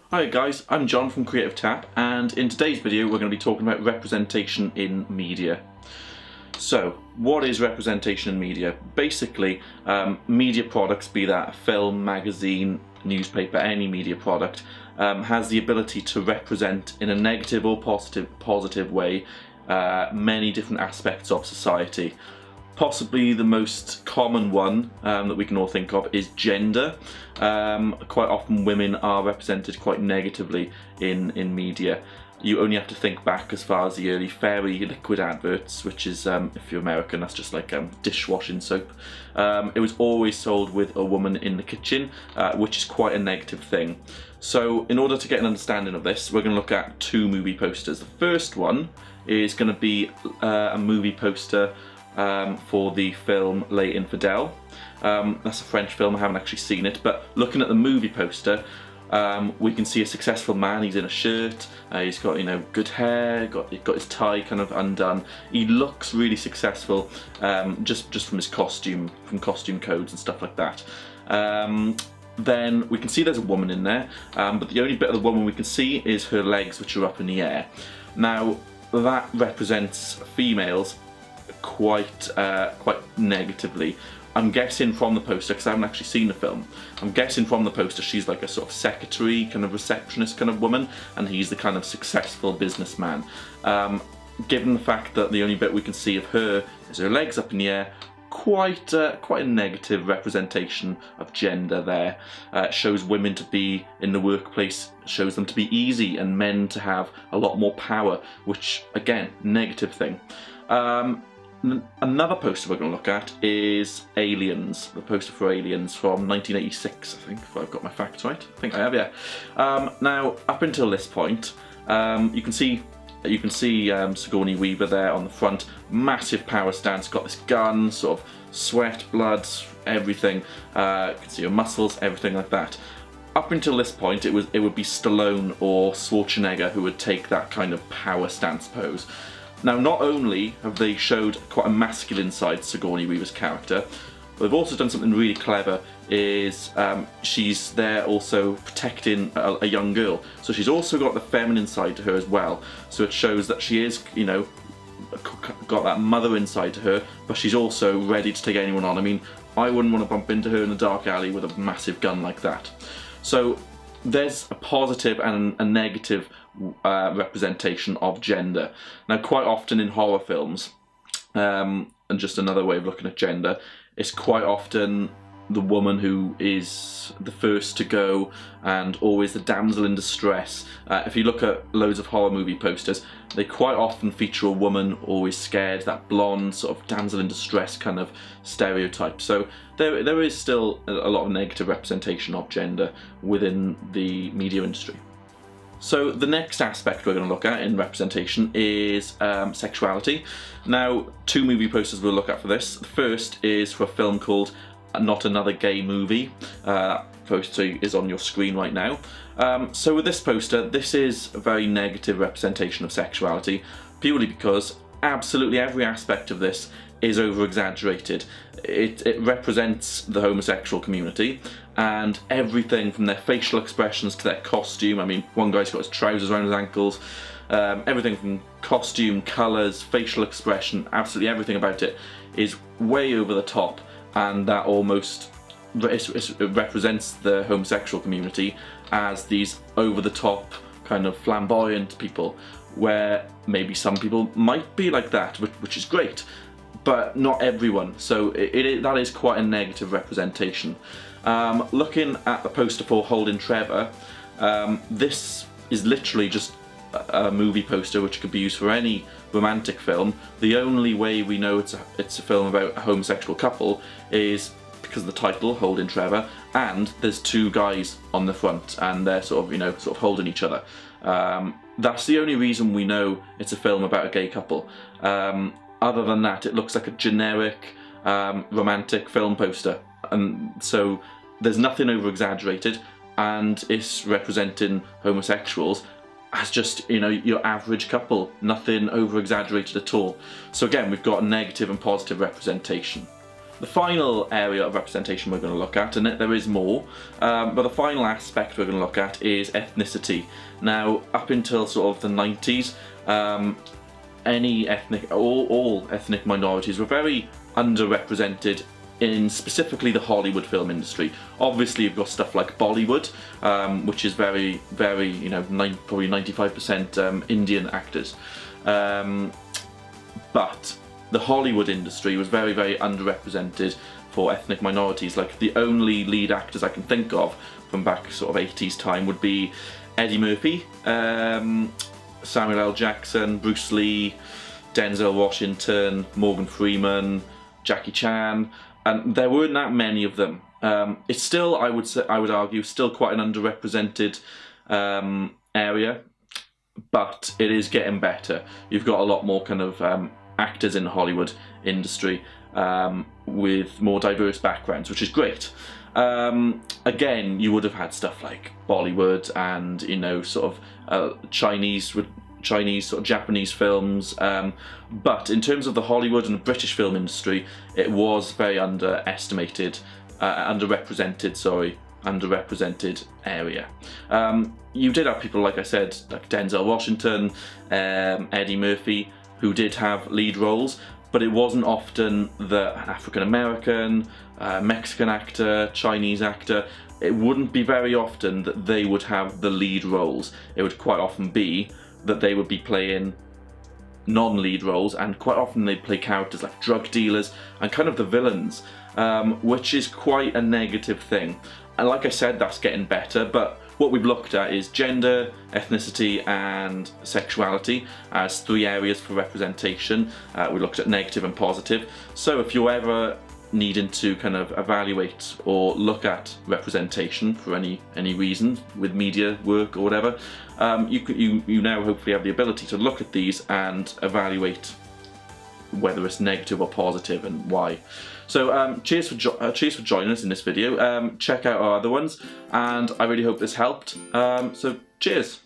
Hi guys, I'm John from Creative Tap, and in today's video we're going to be talking about representation in media. So, what is representation in media? Basically, media products, be that a film, magazine, newspaper, any media product, has the ability to represent in a negative or positive way many different aspects of society. Possibly the most common one that we can all think of is gender. Quite often women are represented quite negatively in media. You only have to think back as far as the early Fairy liquid adverts, which is, if you're American, that's just like dishwashing soap. It was always sold with a woman in the kitchen, which is quite a negative thing. So in order to get an understanding of this, we're going to look at two movie posters. The first one is going to be a movie poster for the film Les Infidèles. That's a French film, I haven't actually seen it, but looking at the movie poster, we can see a successful man. He's in a shirt, he's got, good hair, he's got his tie kind of undone. He looks really successful, just from his costume, from costume codes and stuff like that. Then we can see there's a woman in there, but the only bit of the woman we can see is her legs, which are up in the air. Now that represents females quite negatively. I'm guessing from the poster, because I haven't actually seen the film, I'm guessing from the poster she's like a sort of secretary, kind of receptionist kind of woman, and he's the kind of successful businessman. Given the fact that the only bit we can see of her is her legs up in the air, quite a negative representation of gender there. Shows women to be in the workplace, shows them to be easy, and men to have a lot more power, which again, negative thing. Another poster we're going to look at is Aliens, the poster for Aliens from 1986, I think, if I've got my facts right. I think I have, yeah. Now, up until this point, you can see Sigourney Weaver there on the front, massive power stance, got this gun, sort of sweat, blood, everything. You can see her muscles, everything like that. Up until this point, it would be Stallone or Schwarzenegger who would take that kind of power stance pose. Now, not only have they showed quite a masculine side to Sigourney Weaver's character, but they've also done something really clever, is she's there also protecting a young girl. So she's also got the feminine side to her as well. So it shows that she is, got that mother inside to her, but she's also ready to take anyone on. I mean, I wouldn't want to bump into her in a dark alley with a massive gun like that. So there's a positive and a negative representation of gender. Now, quite often in horror films, and just another way of looking at gender, it's quite often the woman who is the first to go and always the damsel in distress. If you look at loads of horror movie posters, they quite often feature a woman always scared, that blonde sort of damsel in distress kind of stereotype. So there is still a lot of negative representation of gender within the media industry. So the next aspect we're going to look at in representation is sexuality. Now, two movie posters we'll look at for this. The first is for a film called Not Another Gay Movie. That poster is on your screen right now. So with this poster, this is a very negative representation of sexuality, purely because absolutely every aspect of this is over-exaggerated. It represents the homosexual community, and everything from their facial expressions to their costume. I mean, one guy's got his trousers around his ankles. Everything from costume, colours, facial expression, absolutely everything about it is way over the top, and that almost it represents the homosexual community as these over-the-top kind of flamboyant people, where maybe some people might be like that, which is great, but not everyone. So that is quite a negative representation. Looking at the poster for Holding Trevor, this is literally just a movie poster which could be used for any romantic film. The only way we know it's a film about a homosexual couple is because of the title, Holding Trevor, and there's two guys on the front and they're sort of holding each other. That's the only reason we know it's a film about a gay couple. Other than that, it looks like a generic romantic film poster, and so there's nothing over-exaggerated, and it's representing homosexuals as just, your average couple, nothing over-exaggerated at all. So again, we've got a negative and positive representation. the final area of representation we're going to look at, and there is more, but the final aspect we're going to look at is ethnicity. Now, up until sort of the 90s, all ethnic minorities were very underrepresented in specifically the Hollywood film industry. Obviously, you've got stuff like Bollywood, which is very, very, you know, probably 95% Indian actors. But the Hollywood industry was very, very underrepresented for ethnic minorities. Like, the only lead actors I can think of from back sort of 80s time would be Eddie Murphy, Samuel L. Jackson, Bruce Lee, Denzel Washington, Morgan Freeman, Jackie Chan, and there weren't that many of them. It's still, I would argue, still quite an underrepresented area, but it is getting better. You've got a lot more kind of actors in the Hollywood industry with more diverse backgrounds, which is great. Again, you would have had stuff like Bollywood and, you know, sort of Chinese sort of Japanese films, but in terms of the Hollywood and the British film industry, it was very underrepresented area. You did have people, like I said, like Denzel Washington, Eddie Murphy, who did have lead roles, but it wasn't often that an African American, Mexican actor, Chinese actor, it wouldn't be very often that they would have the lead roles. It would quite often be that they would be playing non-lead roles, and quite often they'd play characters like drug dealers and kind of the villains, which is quite a negative thing. And like I said, that's getting better, but what we've looked at is gender, ethnicity and sexuality as 3 areas for representation. We looked at negative and positive. So if you're ever needing to kind of evaluate or look at representation for any reason with media work or whatever, you now hopefully have the ability to look at these and evaluate whether it's negative or positive and why. So cheers for joining us in this video. Check out our other ones, and I really hope this helped. So cheers.